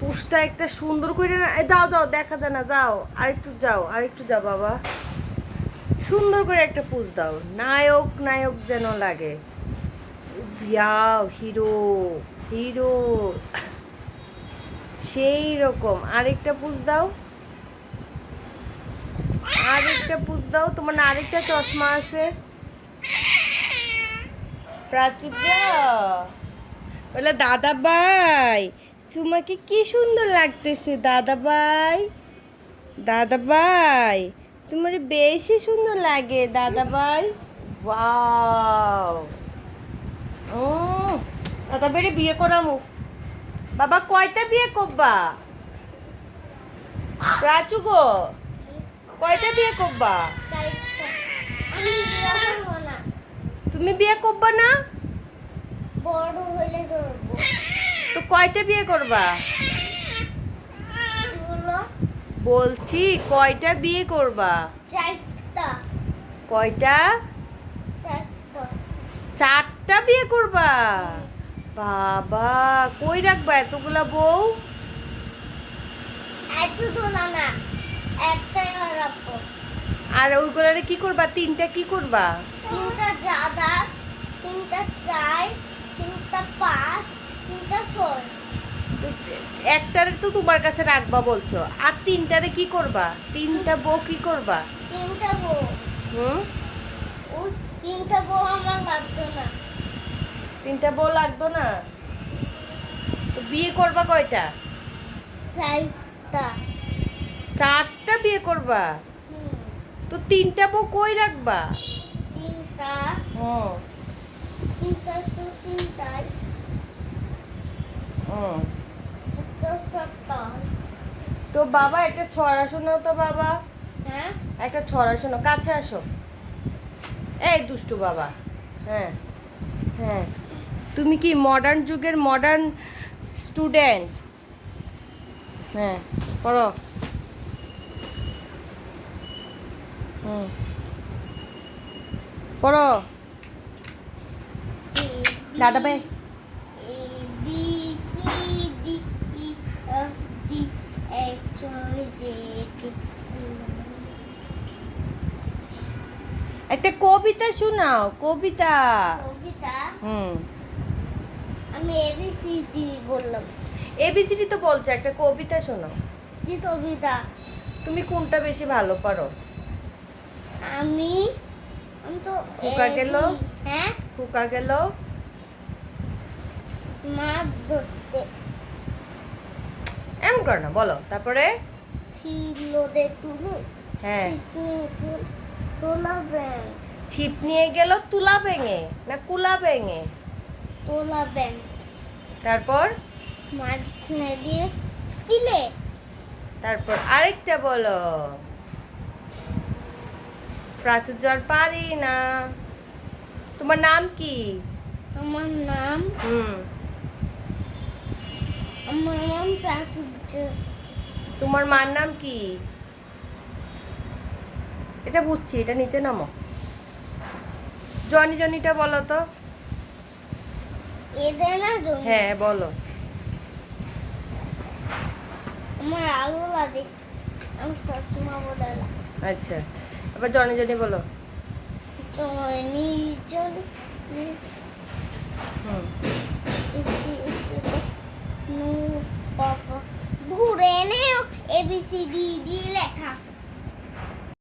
পুষটা একটা সুন্দর করে না, দাও দাও, দেখা যায় না, যাও আরেকটু যাও, আরেকটু যাও বাবা, সুন্দর করে একটা পুষ দাও, নায়ক নায়ক যেন লাগে। ইয়াও, হিরো হিরো সেই রকম। আরেকটা পুষ দাও, আরেকটা পুষ দাও। তোমার না আরেকটা চশমা আছে? প্রাচুর্য বলে দাদা ভাই তোমাকে কি সুন্দর লাগতেছে দাদা ভাই, দাদা ভাই তোমার বেশি সুন্দর লাগে দাদা ভাই। ওয়াও, ও দাদা বেড়ে বিয়ে করামু। বাবা কয়টা বিয়ে করবা? প্রাচু গো, কয়টা বিয়ে করবা? তুমি বিয়ে করবা না? বড় হইলে ধরবো। তো কয়টা বিয়ে করবা? এগুলো বলছি কয়টা বিয়ে করবা? চারটা। কয়টা? চারটা। চারটা বিয়ে করবা? বাবা কই রাখবা এতগুলা বউ? এত তোলা না, একটাই রাখবো। আর ওইগুলারে কি করবা? তিনটা কি করবা? তিনটা জাদা, তিনটা চাই, তিনটা পাঁচ, তিনটা ছয়। একটারে তো তোমার কাছে রাখবা বলছো, আর তিনটারে কি করবা? তিনটা বউ কি করবা? তিনটা বউ। হুম, ওই তিনটা বউ আমার লাগতো না। তিনটা বউ লাগতো না? তো বিয়ে করবা কয়টা? চারটা। চারটা বিয়ে করবা? হুম, তো তিনটা বউ কই রাখবা? তিনটা। হুম তিনটা তো তিনটাই। হুম। চারটা। তো বাবা একটা ছড়া শোনাও তো বাবা, হ্যাঁ, একটা ছড়া শোনো, কাছে আসো। এই দুষ্টু বাবা। হ্যাঁ হ্যাঁ, তুমি কি মডার্ন যুগের মডার্ন স্টুডেন্ট? হ্যাঁ, পড়ো। হুম, পড়ো। দাদা ভাই A B C D E F G H I J K একটা কবিতা শোনাও, কবিতা। কবিতা। হুম, আমি A B C D বললাম। এবিসিডি তো বলছো, একটা কবিতা শোনাও। কি কবিতা? তুমি কোনটা বেশি ভালো পারো? আমি আমি তো খোকা গেল। হ্যাঁ, খোকা গেল। মাছ ধরতে এমন করো না, বলো তারপরে। ছিল দেখুন। হ্যাঁ, তোলা ব্যাং, ছিপ নিয়ে গেল তুলা ভেঙে না কুলা ভেঙে? তোলা ব্যাং তারপর? মাঝখানে দিয়ে চিলে। তারপর আরেকটা বলো। প্রাচুর্য আর পারি না। তোমার নাম কি? আমার নাম হুম, প্রাচুর্য। তোমার মার নাম কি? এটা বুঝছি, এটা নিচে নামো। জনি জনিটা বলো তো। এদের না জন্য হ্যাঁ বলো। আমার আলো লাগে, আমি সবসময় বলে না। আচ্ছা, এবার জনি জনি বলো। জনি জন হুম, নু পাপা ঘুরে নেও ABCD লেখা।